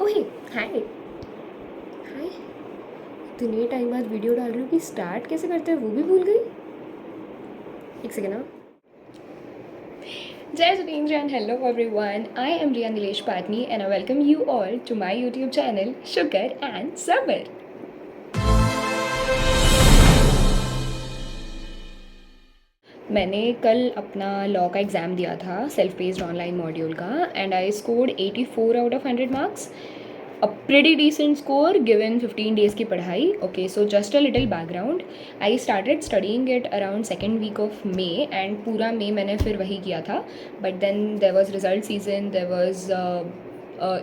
ओहे हाय हाय। इतने टाइम बाद वीडियो डाल रही हूँ कि स्टार्ट कैसे करते हैं वो भी भूल गई। एक सेकेंड ना। जय Jitendra and hello everyone, I am Riya Nilesh Patni and I welcome you all to my YouTube channel sugar and Sabar. मैंने कल अपना लॉ का एग्ज़ाम दिया था, सेल्फ बेस्ड ऑनलाइन मॉड्यूल का, and I scored 84 out of 100 marks, a pretty decent score given 15 days की पढ़ाई. Okay, so just a little background. I started studying it around second week of May and पूरा May मैंने फिर वही किया था. But then there was result season, there was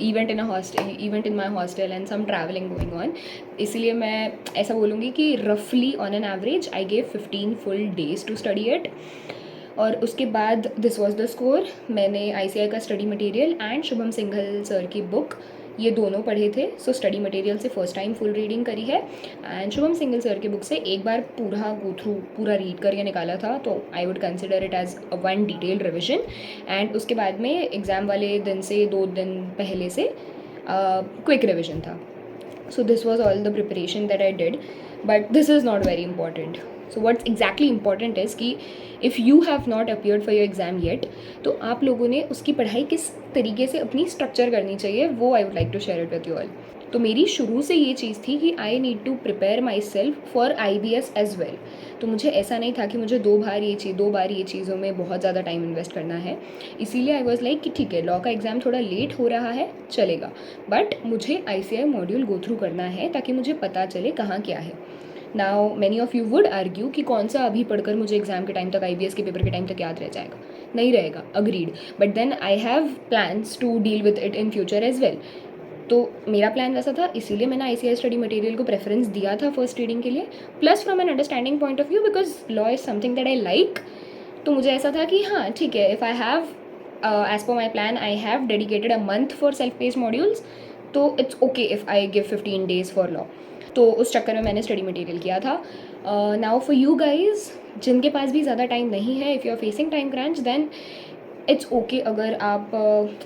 event in my hostel and some traveling going on. इसलिए मैं ऐसा बोलूँगी कि roughly on an average I gave 15 full days to study it. और उसके बाद दिस वॉज द स्कोर. मैंने ICI का study material and Shubham Singhal sir की बुक ये दोनों पढ़े थे. सो स्टडी मटेरियल से फर्स्ट टाइम फुल रीडिंग करी है एंड शुभम सिंघल सर की बुक से एक बार पूरा गो थ्रू पूरा रीड करके निकाला था. तो I would consider it as one detailed revision. And उसके बाद में एग्ज़ाम वाले दिन से 2 दिन पहले से क्विक रिविजन था. So this was all the preparation that I did, but this is not very important. So what's exactly important is कि if you have not appeared for your exam yet, तो आप लोगों ने उसकी पढ़ाई किस तरीके से अपनी स्ट्रक्चर करनी चाहिए वो I would like to share it with you all. तो मेरी शुरू से ये चीज़ थी कि I need to prepare myself for IBS as well. तो मुझे ऐसा नहीं था कि मुझे 2 बार ये चीज़ों में बहुत ज़्यादा टाइम इन्वेस्ट करना है. इसीलिए आई वॉज लाइक कि ठीक है, लॉ का एग्ज़ाम थोड़ा लेट हो रहा है, चलेगा, बट मुझे ICI मॉड्यूल गो थ्रू करना है ताकि मुझे पता चले कहाँ क्या है. Now many of you would argue कि कौन सा अभी पढ़कर मुझे एग्ज़ाम के टाइम तक, IBS के पेपर के टाइम तक याद रह जाएगा. नहीं रहेगा, agreed. But then I have plans to deal with it in future as well. तो मेरा प्लान वैसा था, इसीलिए मैंने ICI स्टडी मटेरियल को प्रेफरेंस दिया था फर्स्ट रीडिंग के लिए. Plus from an understanding point of view, because law is something that I like. तो मुझे ऐसा था कि हाँ ठीक है, if I have as per my plan I have dedicated a month for self paced modules, तो it's okay if I give 15 days for law. तो उस चक्कर में मैंने स्टडी मटेरियल किया था. नाउ फॉर यू गाइज जिनके पास भी ज़्यादा टाइम नहीं है, if you are facing time crunch, then it's okay अगर आप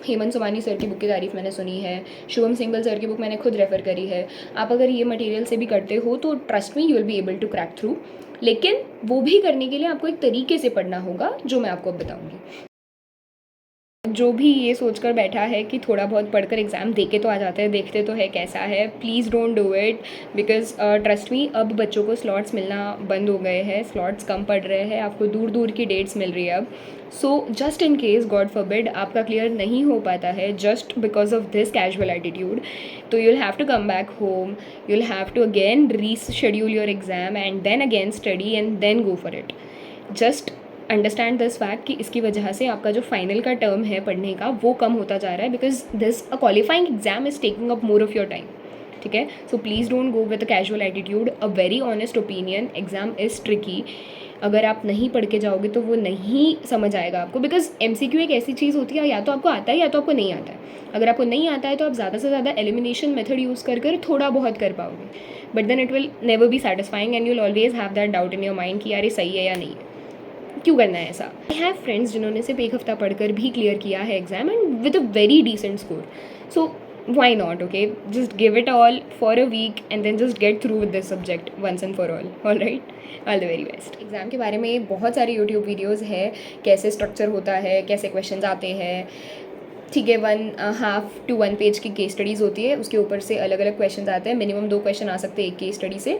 हेमंत सोमानी सर की बुक की तारीफ़ मैंने सुनी है, शुभम सिंघल सर की बुक मैंने खुद रेफ़र करी है, आप अगर ये मटेरियल से भी करते हो तो trust me you will be able to crack through. लेकिन वो भी करने के लिए आपको एक तरीके से पढ़ना होगा जो मैं आपको अब बताऊँगी. जो भी ये सोचकर बैठा है कि थोड़ा बहुत पढ़कर एग्ज़ाम दे के तो आ जाते हैं, देखते तो है कैसा है, please don't do it. Because trust me, अब बच्चों को स्लॉट्स मिलना बंद हो गए हैं, स्लॉट्स कम पड़ रहे हैं, आपको दूर दूर की डेट्स मिल रही है अब. So just in case God forbid आपका क्लियर नहीं हो पाता है just because of this casual attitude, तो you will have to come back home, you will have to again reschedule your exam and then again study and then go for it. Just understand this fact कि इसकी वजह से आपका जो final का term है पढ़ने का वो कम होता जा रहा है, because this a qualifying exam is taking up more of your time. ठीक है, so please don't go with a casual attitude. A very honest opinion, exam is tricky. अगर आप नहीं पढ़ के जाओगे तो वो नहीं समझ आएगा आपको, बिकॉज MCQ एक ऐसी चीज़ होती है, या तो आपको आता है या तो आपको नहीं आता है. अगर आपको नहीं आता है तो आप ज़्यादा से ज़्यादा एलिमिनेशन मेथड यूज़ कर थोड़ा बहुत कर पाओगे, but then it will never be satisfying and you will always have that doubt in your mind कि यार ये सही है या नहीं है, क्यों करना है ऐसा. आई हैव फ्रेंड्स जिन्होंने सिर्फ एक हफ्ता पढ़कर भी क्लियर किया है exam and with a very decent score. So why not, okay, just give it all for a week and then just get through with this subject once and for all. All right, all the very best. Exam के बारे में बहुत सारे YouTube videos है, कैसे structure होता है, कैसे क्वेश्चन आते हैं. ठीक है, 1.5 to 1 पेज की केस स्टडीज़ होती है, उसके ऊपर से अलग अलग क्वेश्चन आते हैं. मिनिमम 2 क्वेश्चन आ सकते हैं एक केस स्टडी से.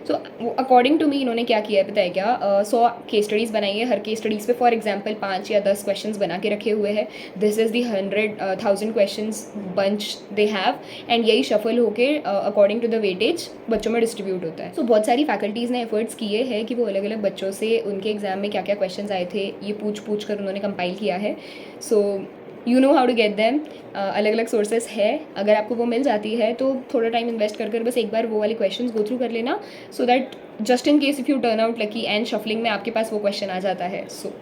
सो अकॉर्डिंग टू मी इन्होंने क्या किया है पता है क्या, 100 केस स्टडीज़ बनाई है. हर केस स्टडीज़ पे फॉर एग्जांपल 5 या 10 क्वेश्चंस बना के रखे हुए हैं. This is the 100,000 questions bunch they have, and यही शफल होके अकॉर्डिंग टू द वेटेज बच्चों में डिस्ट्रीब्यूट होता है. सो बहुत सारी फैकल्टीज़ ने एफर्ट्स किए हैं कि वो अलग अलग बच्चों से उनके एग्जाम में क्या क्या क्वेश्चन आए थे ये पूछ कर उन्होंने कंपाइल किया है. So you know how to get them. अलग अलग सोर्सेस है, अगर आपको वो मिल जाती है तो थोड़ा टाइम इन्वेस्ट कर बस एक बार वो वाले क्वेश्चंस गो थ्रू कर लेना, so that just in case if U turn out lucky and shuffling में आपके पास वो क्वेश्चन आ जाता है. So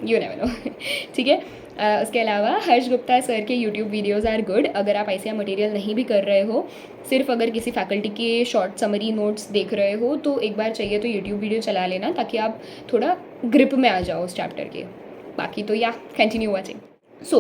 you never know. ठीक है, उसके अलावा हर्ष गुप्ता सर के यूट्यूब वीडियोज़ आर गुड. अगर आप ICI मटेरियल नहीं भी कर रहे हो, सिर्फ अगर किसी फैकल्टी के शॉर्ट समरी नोट्स देख रहे हो, तो एक बार चाहिए तो यूट्यूब वीडियो चला लेना ताकि आप थोड़ा ग्रिप में आ जाओ उस चैप्टर के. बाकी तो या कंटिन्यू वॉचिंग. सो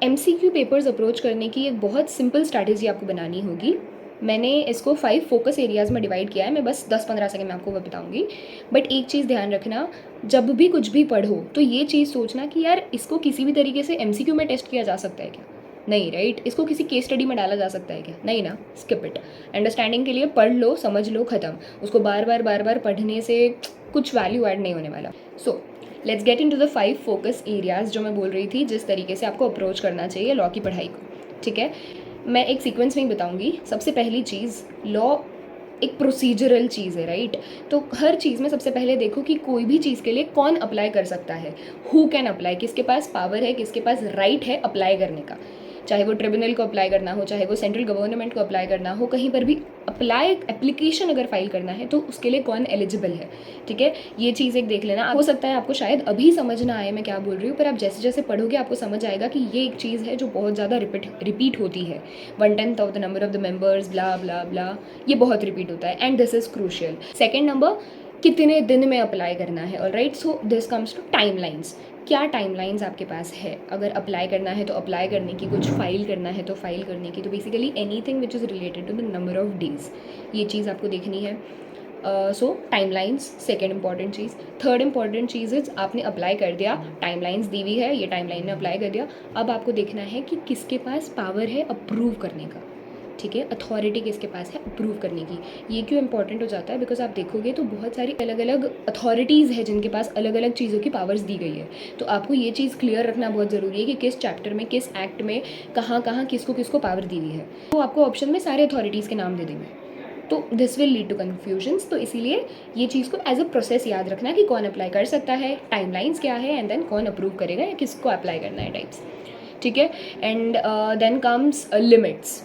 MCQ पेपर्स अप्रोच करने की एक बहुत सिंपल स्ट्रैटेजी आपको बनानी होगी। मैंने इसको 5 फोकस एरियाज़ में डिवाइड किया है, मैं बस 10-15 सेकंड में आपको वो बताऊंगी। बट एक चीज़ ध्यान रखना, जब भी कुछ भी पढ़ो तो ये चीज़ सोचना कि यार इसको किसी भी तरीके से MCQ में टेस्ट किया जा सकता है क्या? नहीं, राइट? इसको किसी केस स्टडी में डाला जा सकता है क्या? नहीं ना, स्किप इट। अंडरस्टैंडिंग के लिए पढ़ लो, समझ लो, ख़त्म। उसको बार बार पढ़ने से कुछ वैल्यू ऐड नहीं होने वाला। So let's get into the 5 focus areas जो मैं बोल रही थी, जिस तरीके से आपको अप्रोच करना चाहिए लॉ की पढ़ाई को। ठीक है, मैं एक सीक्वेंस में ही बताऊंगी। सबसे पहली चीज़, लॉ एक प्रोसीजरल चीज़ है, राइट? तो हर चीज़ में सबसे पहले देखो कि कोई भी चीज़ के लिए कौन अप्लाई कर सकता है, हु कैन अप्लाई, किसके पास पावर है, किसके पास राइट है अप्लाई करने का। चाहे वो ट्रिब्यूनल को अप्लाई करना हो, चाहे वो सेंट्रल गवर्नमेंट को अप्लाई करना हो, कहीं पर भी एप्लीकेशन अगर फाइल करना है तो उसके लिए कौन एलिजिबल है। ठीक है, ये चीज़ एक देख लेना। हो सकता है आपको शायद अभी समझ ना आए मैं क्या बोल रही हूँ, पर आप जैसे जैसे पढ़ोगे आपको समझ आएगा कि ये एक चीज़ है जो बहुत ज़्यादा रिपीट होती है। 1/10 of the number of the members, blah blah blah, ये बहुत रिपीट होता है and this is crucial. Second number, कितने दिन में अप्लाई करना है। Alright, so this comes to timelines. क्या टाइमलाइंस आपके पास है? अगर अप्लाई करना है तो अप्लाई करने की, कुछ फाइल करना है तो फाइल करने की, तो basically anything which is related to the number of days, ये चीज़ आपको देखनी है। सो टाइमलाइंस सेकेंड इंपॉर्टेंट चीज़। थर्ड इंपॉर्टेंट चीज़ इज आपने अप्लाई कर दिया, टाइमलाइंस दी हुई है, ये टाइमलाइन में अप्लाई कर दिया। अब आपको देखना है कि किसके पास पावर है अप्रूव करने का। ठीक है, अथॉरिटी किसके पास है अप्रूव करने की। ये क्यों इंपॉर्टेंट हो जाता है? बिकॉज आप देखोगे तो बहुत सारी अलग अलग अथॉरिटीज़ है जिनके पास अलग अलग चीज़ों की पावर्स दी गई है। तो आपको ये चीज़ क्लियर रखना बहुत ज़रूरी है कि किस चैप्टर में, किस एक्ट में, कहाँ कहाँ किसको किसको पावर दी हुई है। तो आपको ऑप्शन में सारे अथॉरिटीज़ के नाम दे देंगे, तो this will lead to confusions. तो इसीलिए ये चीज़ को एज अ प्रोसेस याद रखना कि कौन अप्लाई कर सकता है, टाइमलाइंस क्या है, एंड देन कौन अप्रूव करेगा या किसको अप्लाई करना है, टाइप्स। ठीक है, and then comes limits.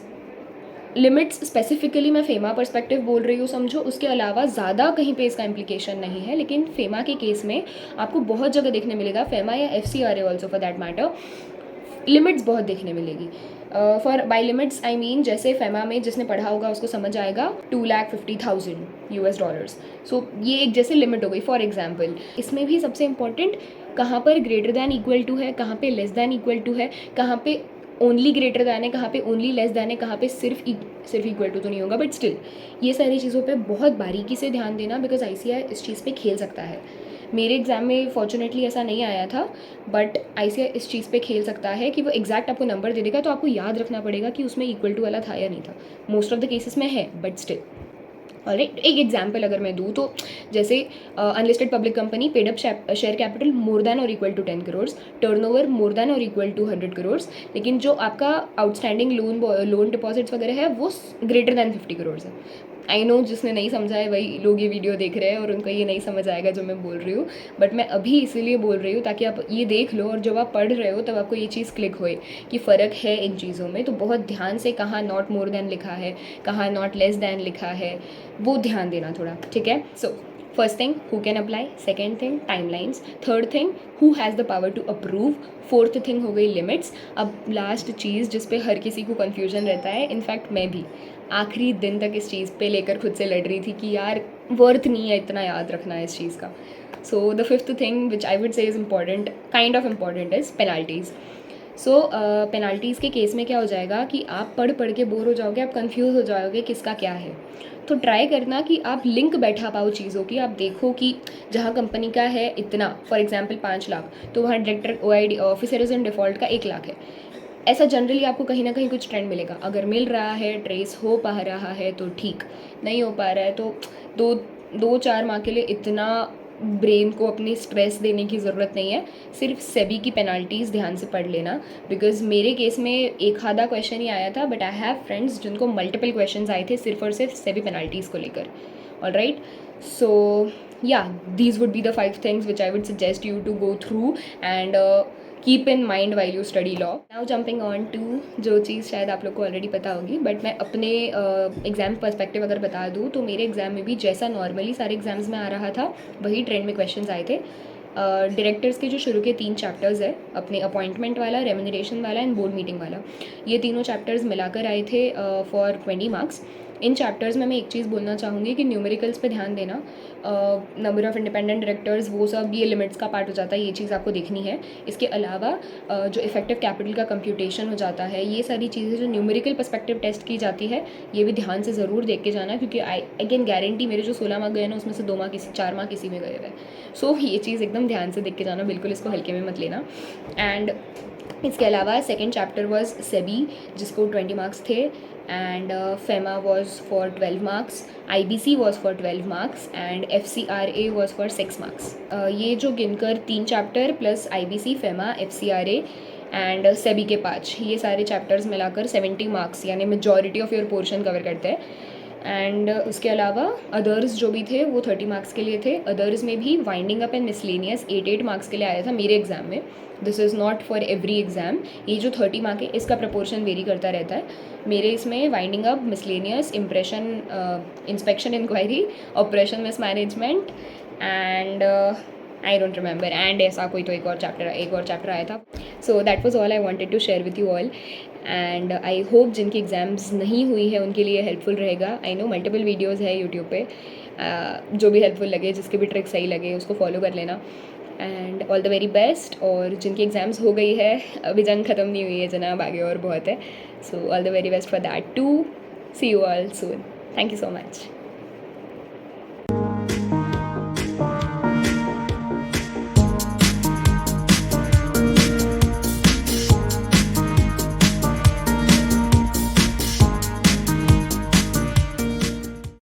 Limits specifically मैं फेमा पर्सपेक्टिव बोल रही हूँ, समझो। उसके अलावा ज़्यादा कहीं पे इसका इम्प्लीकेशन नहीं है, लेकिन फेमा के केस में आपको बहुत जगह देखने मिलेगा, फेमा या FCRA also for that matter, limits बहुत देखने मिलेगी। For by limits I mean, जैसे फेमा में जिसने पढ़ा होगा उसको समझ आएगा, $250,000 सो ये एक जैसे लिमिट हो गई फॉर एग्जाम्पल। इसमें भी सबसे इंपॉर्टेंट कहाँ पर ग्रेटर दैन इक्वल टू है, कहाँ पे लेस दैन इक्वल टू है, कहाँ पे ओनली ग्रेटर दैन है, कहाँ पे ओनली लेस दैन है, कहाँ पे सिर्फ इक्वल टू तो नहीं होगा, बट स्टिल ये सारी चीज़ों पे बहुत बारीकी से ध्यान देना, बिकॉज ICAI इस चीज़ पे खेल सकता है। मेरे एग्ज़ाम में फॉर्चुनेटली ऐसा नहीं आया था, बट ICAI इस चीज़ पे खेल सकता है कि वो एग्जैक्ट आपको नंबर दे देगा, तो आपको याद रखना पड़ेगा कि उसमें इक्वल टू वाला था या नहीं था। मोस्ट ऑफ द केसेस में है, बट स्टिल। और एक एग्जाम्पल अगर मैं दूँ तो जैसे unlisted public company, paid up share capital more than और equal to 10 crore, turnover more than और इक्वल टू 100 करोड़, लेकिन जो आपका आउटस्टैंडिंग लोन डिपॉजिट्स वगैरह है वो ग्रेटर देन 50 करोड़ है। आई नो जिसने नहीं समझा है वही लोग ये वीडियो देख रहे हैं और उनको ये नहीं समझ आएगा जो मैं बोल रही हूँ, बट मैं अभी इसीलिए बोल रही हूँ ताकि आप ये देख लो, और जब आप पढ़ रहे हो तब आपको ये चीज़ क्लिक होए कि फ़र्क है इन चीज़ों में। तो बहुत ध्यान से कहाँ नॉट मोर देन लिखा है, कहाँ नॉट लेस देन लिखा है, वो ध्यान देना थोड़ा। ठीक है, so first thing, who can apply, second thing timelines, third thing who has the power to approve, fourth thing हो गई लिमिट्स। अब लास्ट चीज़ जिस पे हर किसी को कन्फ्यूजन रहता है, इनफैक्ट मैं भी आखिरी दिन तक इस चीज़ पे लेकर खुद से लड़ रही थी कि यार वर्थ नहीं है इतना याद रखना है इस चीज़ का। So the fifth thing which I would say is important, kind of important, is penalties. So penalties के केस में क्या हो जाएगा कि आप पढ़ पढ़ के बोर हो जाओगे, आप कंफ्यूज हो जाओगे किसका क्या है। तो ट्राई करना कि आप लिंक बैठा पाओ चीज़ों की। आप देखो कि जहाँ कंपनी का है इतना, फॉर एग्जांपल 5 लाख, तो वहाँ director OID officer in default का 1 लाख है। ऐसा जनरली आपको कहीं ना कहीं कुछ ट्रेंड मिलेगा। अगर मिल रहा है, ट्रेस हो पा रहा है तो ठीक, नहीं हो पा रहा है तो 2-4 माह के लिए इतना ब्रेन को अपनी स्ट्रेस देने की ज़रूरत नहीं है। सिर्फ सेबी की पेनाल्टीज़ ध्यान से पढ़ लेना, बिकॉज मेरे केस में एक आधा क्वेश्चन ही आया था, बट आई हैव फ्रेंड्स जिनको मल्टीपल क्वेश्चंस आए थे सिर्फ और सिर्फ सेबी पेनाल्टीज़ को लेकर। Alright, so yeah, these would be the 5 things which I would suggest you to go through and keep in mind while you study law. Now jumping on to जो चीज़ शायद आप लोग को ऑलरेडी पता होगी, बट मैं अपने एग्ज़ाम पर्सपेक्टिव अगर बता दूँ तो मेरे एग्ज़ाम में भी जैसा नॉर्मली सारे एग्ज़ाम्स में आ रहा था वही ट्रेंड में क्वेश्चंस आए थे। डायरेक्टर्स के जो शुरू के 3 चैप्टर्स है, अपने अपॉइंटमेंट वाला, रेम्यूनरेशन वाला एंड बोर्ड मीटिंग वाला, ये तीनों चैप्टर्स मिलाकर आए थे फॉर 20 मार्क्स। इन चैप्टर्स में मैं एक चीज़ बोलना चाहूँगी कि न्यूमेरिकल्स पे ध्यान देना, नंबर ऑफ़ इंडिपेंडेंट डायरेक्टर्स, वो सब ये लिमिट्स का पार्ट हो जाता है, ये चीज़ आपको देखनी है। इसके अलावा जो इफेक्टिव कैपिटल का कंप्यूटेशन हो जाता है, ये सारी चीज़ें जो न्यूमेरिकल पर्सपेक्टिव टेस्ट की जाती है, ये भी ध्यान से ज़रूर देख के जाना, क्योंकि आई कैन गारंटी मेरे जो 16 मार्क गए ना, उसमें से 2 मार्क किसी 4 मार्क किसी में गए हुए। सो ये चीज़ एकदम ध्यान से देख के जाना, बिल्कुल इसको हल्के में मत लेना। एंड इसके अलावा सेकेंड चैप्टर वॉज सेबी, जिसको 20 मार्क्स थे, and FEMA was for 12 marks, IBC was for 12 marks, and FCRA was for 6 marks. ये जो गिनकर 3 chapter plus IBC, FEMA, FCRA and SEBI के 5, ये सारे चैप्टर्स मिलाकर 70 मार्क्स यानी majority of your portion cover करते हैं। एंड उसके अलावा अदर्स जो भी थे वो 30 मार्क्स के लिए थे। अदर्स में भी winding up and miscellaneous 8 marks के लिए आया था मेरे एग्ज़ाम में। This is not for every exam. ये जो 30 मार्क है इसका प्रपोर्शन वेरी करता रहता है। मेरे इसमें winding up, miscellaneous, impression, inspection inquiry, operation mismanagement and I don't remember, and ऐसा कोई तो एक और चैप्टर आया था। So that was all I wanted to share with you all, and I hope जिनकी एग्ज़ाम्स नहीं हुई है उनके लिए हेल्पफुल रहेगा। आई नो मल्टीपल वीडियोज़ है यूट्यूब पे, जो भी हेल्पफुल लगे, जिसके भी ट्रिक सही लगे उसको फॉलो कर लेना। And all the very best. और जिनकी एग्ज़ाम्स हो गई है, अभी जंग ख़त्म नहीं हुई है जनाब, आगे और बहुत है। So all the very best for that too. See you all soon. Thank you so much.